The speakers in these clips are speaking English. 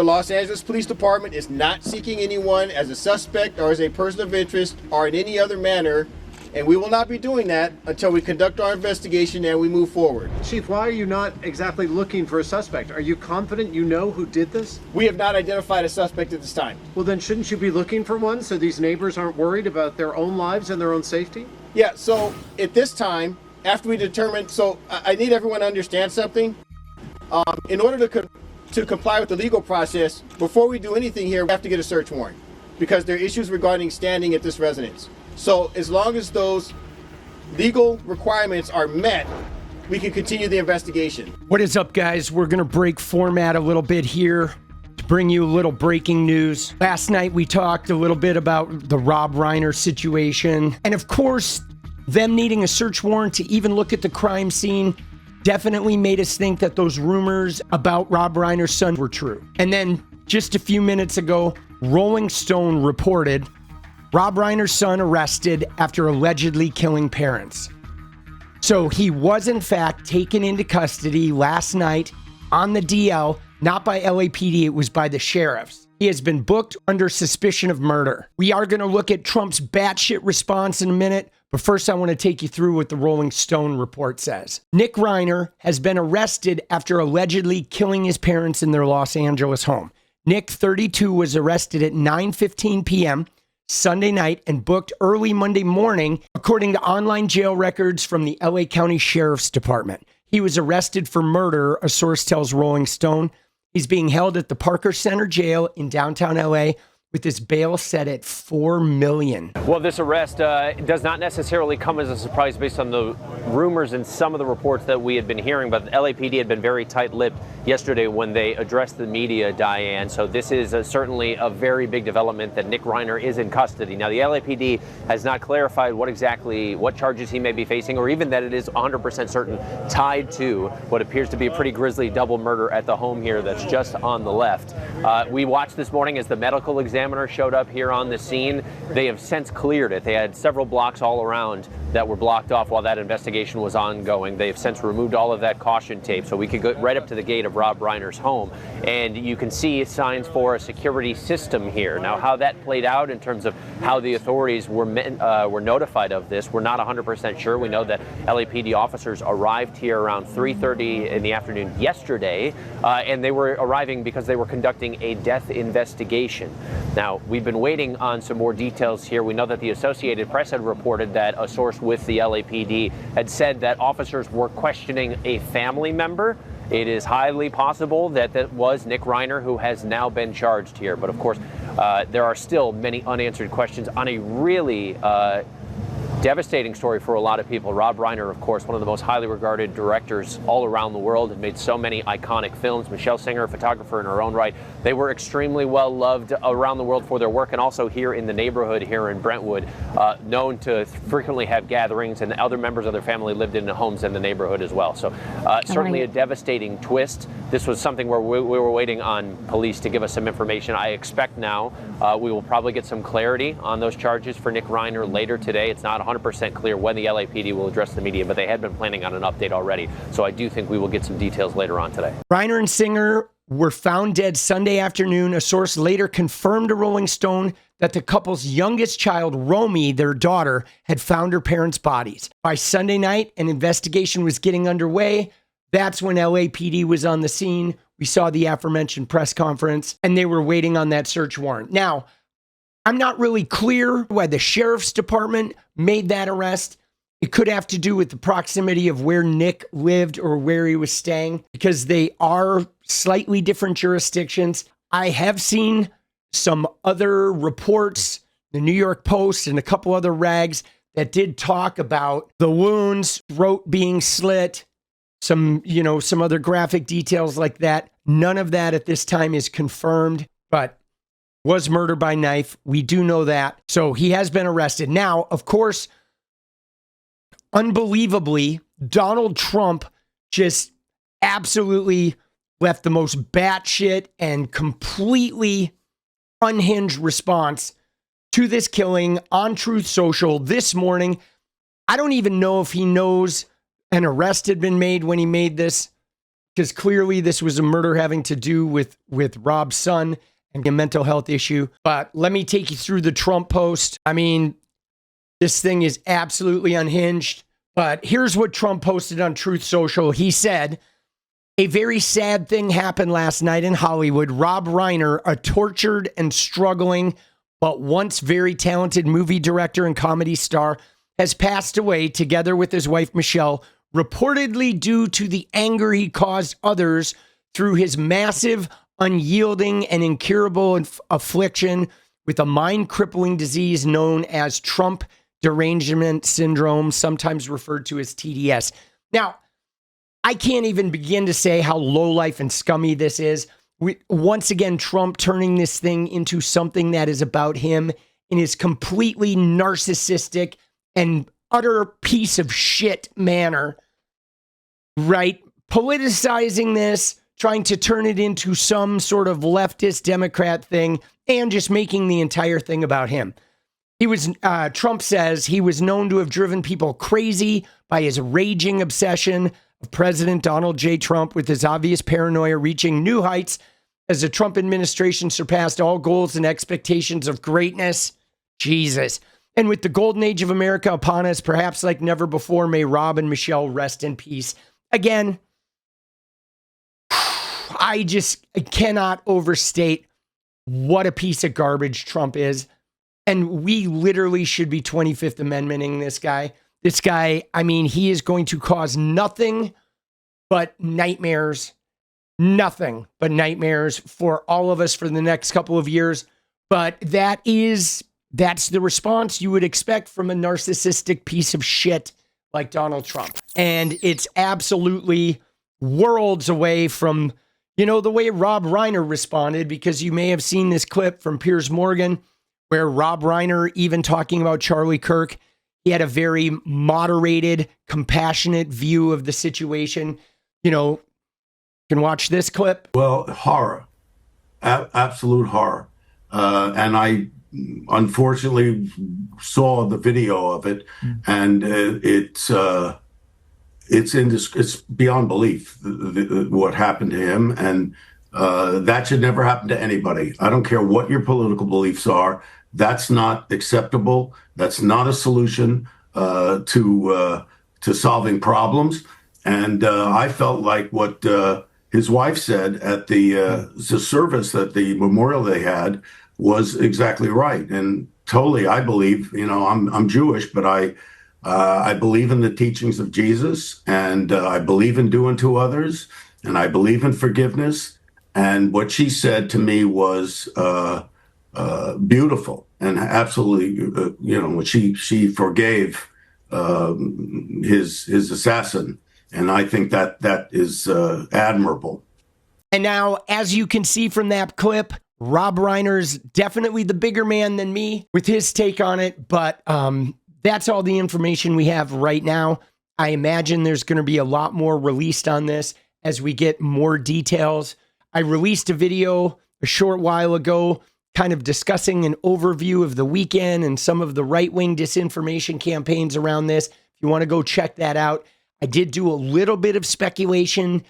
the Los Angeles Police Department is not seeking anyone as a suspect or as a person of interest or in any other manner, and we will not be doing that until we conduct our investigation and we move forward. Chief, why are you not exactly looking for a suspect? Are you confident you know who did this? We have not identified a suspect at this time. Well, then shouldn't you be looking for one so these neighbors aren't worried about their own lives and their own safety? Yeah, so at this time, after we determine, so I need everyone to understand something. In order to comply with the legal process, before we do anything here, we have to get a search warrant because there are issues regarding standing at this residence. So as long as those legal requirements are met, we can continue the investigation. What is up, guys? We're going to break format a little bit here to bring you a little breaking news. Last night, we talked a little bit about the Rob Reiner situation. And of course, them needing a search warrant to even look at the crime scene definitely made us think that those rumors about Rob Reiner's son were true. And then just a few minutes ago, Rolling Stone reported Rob Reiner's son arrested after allegedly killing parents. So he was in fact taken into custody last night on the DL, not by LAPD, it was by the sheriffs. He has been booked under suspicion of murder. We are going to look at Trump's batshit response in a minute, but first I want to take you through what the Rolling Stone report says. Nick Reiner has been arrested after allegedly killing his parents in their Los Angeles home. Nick, 32, was arrested at 9:15 p.m. Sunday night and booked early Monday morning, according to online jail records from the LA County Sheriff's Department. He was arrested for murder, a source tells Rolling Stone. He's being held at the Parker Center Jail in downtown LA with his bail set at $4 million. Well, this arrest does not necessarily come as a surprise based on the rumors and some of the reports that we had been hearing, but LAPD had been very tight-lipped yesterday when they addressed the media, Diane. So this is certainly a very big development that Nick Reiner is in custody. Now, the LAPD has not clarified what charges he may be facing, or even that it is 100% certain tied to what appears to be a pretty grisly double murder at the home here that's just on the left. We watched this morning as the medical examiner showed up here on the scene. They have since cleared it. They had several blocks all around that were blocked off while that investigation was ongoing. They have since removed all of that caution tape, so we could go right up to the gate of Rob Reiner's home, and you can see signs for a security system here. Now, how that played out in terms of how the authorities were notified of this, we're not 100% sure. We know that LAPD officers arrived here around 3:30 in the afternoon yesterday, and they were arriving because they were conducting a death investigation. Now, we've been waiting on some more details here. We know that the Associated Press had reported that a source with the LAPD had said that officers were questioning a family member. It is highly possible that that was Nick Reiner, who has now been charged here. But of course, there are still many unanswered questions on a really devastating story for a lot of people. Rob Reiner, of course, one of the most highly regarded directors all around the world, and made so many iconic films. Michelle Singer, a photographer in her own right. They were extremely well loved around the world for their work, and also here in the neighborhood here in Brentwood, known to frequently have gatherings, and other members of their family lived in the homes in the neighborhood as well. So certainly a devastating twist. This was something where we were waiting on police to give us some information. I expect now we will probably get some clarity on those charges for Nick Reiner later today. It's not 100% clear when the LAPD will address the media, but they had been planning on an update already. So I do think we will get some details later on today. Reiner and Singer were found dead Sunday afternoon. A source later confirmed to Rolling Stone that the couple's youngest child, Romy, their daughter, had found her parents' bodies. By Sunday night, an investigation was getting underway. That's when LAPD was on the scene. We saw the aforementioned press conference, and they were waiting on that search warrant. Now, I'm not really clear why the sheriff's department made that arrest. It could have to do with the proximity of where Nick lived or where he was staying, because they are slightly different jurisdictions. I have seen some other reports, the New York Post and a couple other rags, that did talk about the wounds, throat being slit, some other graphic details like that. None of that at this time is confirmed, but was murder by knife. We do know that. So he has been arrested. Now, of course, unbelievably, Donald Trump just absolutely left the most batshit and completely unhinged response to this killing on Truth Social this morning. I don't even know if he knows an arrest had been made when he made this because clearly this was a murder having to do with Rob's son and a mental health issue. But let me take you through the Trump post. I mean, this thing is absolutely unhinged. But here's what Trump posted on Truth Social. He said, "A very sad thing happened last night in Hollywood. Rob Reiner, a tortured and struggling but once very talented movie director and comedy star, has passed away together with his wife, Michelle, reportedly due to the anger he caused others through his massive, unyielding, and incurable affliction with a mind-crippling disease known as Trump derangement syndrome, sometimes referred to as TDS." Now, I can't even begin to say how low-life and scummy this is. Once again, Trump turning this thing into something that is about him in his completely narcissistic and utter piece of shit manner, right? Politicizing this, trying to turn it into some sort of leftist Democrat thing, and just making the entire thing about him. Trump says he was known to have driven people crazy by his raging obsession of President Donald J. Trump, with his obvious paranoia reaching new heights as the Trump administration surpassed all goals and expectations of greatness. Jesus. And with the golden age of America upon us, perhaps like never before, may Rob and Michelle rest in peace. Again, I cannot overstate what a piece of garbage Trump is. And we literally should be 25th Amendmenting this guy. This guy, I mean, he is going to cause nothing but nightmares. Nothing but nightmares for all of us for the next couple of years. But that's the response you would expect from a narcissistic piece of shit like Donald Trump. And it's absolutely worlds away from, the way Rob Reiner responded, because you may have seen this clip from Piers Morgan where Rob Reiner, even talking about Charlie Kirk, he had a very moderated, compassionate view of the situation. You can watch this clip. Well, horror, absolute horror. And I unfortunately saw the video of it, and it's beyond belief what happened to him, and that should never happen to anybody. I don't care what your political beliefs are. That's not acceptable. That's not a solution to solving problems. And I felt like what his wife said at the service, at the memorial they had, was exactly right. And totally, I believe, I'm Jewish, but I believe in the teachings of Jesus, and I believe in doing to others, and I believe in forgiveness. And what she said to me was beautiful, and absolutely, when she forgave his assassin. And I think that is admirable. And now, as you can see from that clip, Rob Reiner's definitely the bigger man than me with his take on it. But that's all the information we have right now. I imagine there's going to be a lot more released on this as we get more details. I released a video a short while ago kind of discussing an overview of the weekend and some of the right-wing disinformation campaigns around this. If you want to go check that out. I did do a little bit of speculation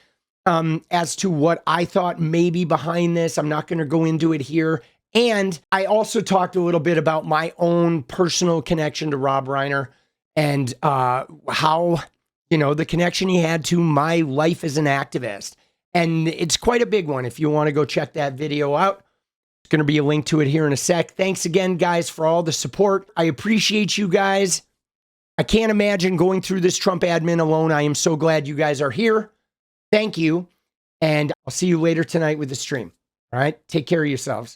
as to what I thought may be behind this. I'm not going to go into it here. And I also talked a little bit about my own personal connection to Rob Reiner and how, the connection he had to my life as an activist. And it's quite a big one. If you want to go check that video out, there's going to be a link to it here in a sec. Thanks again, guys, for all the support. I appreciate you guys. I can't imagine going through this Trump admin alone. I am so glad you guys are here. Thank you. And I'll see you later tonight with the stream. All right. Take care of yourselves.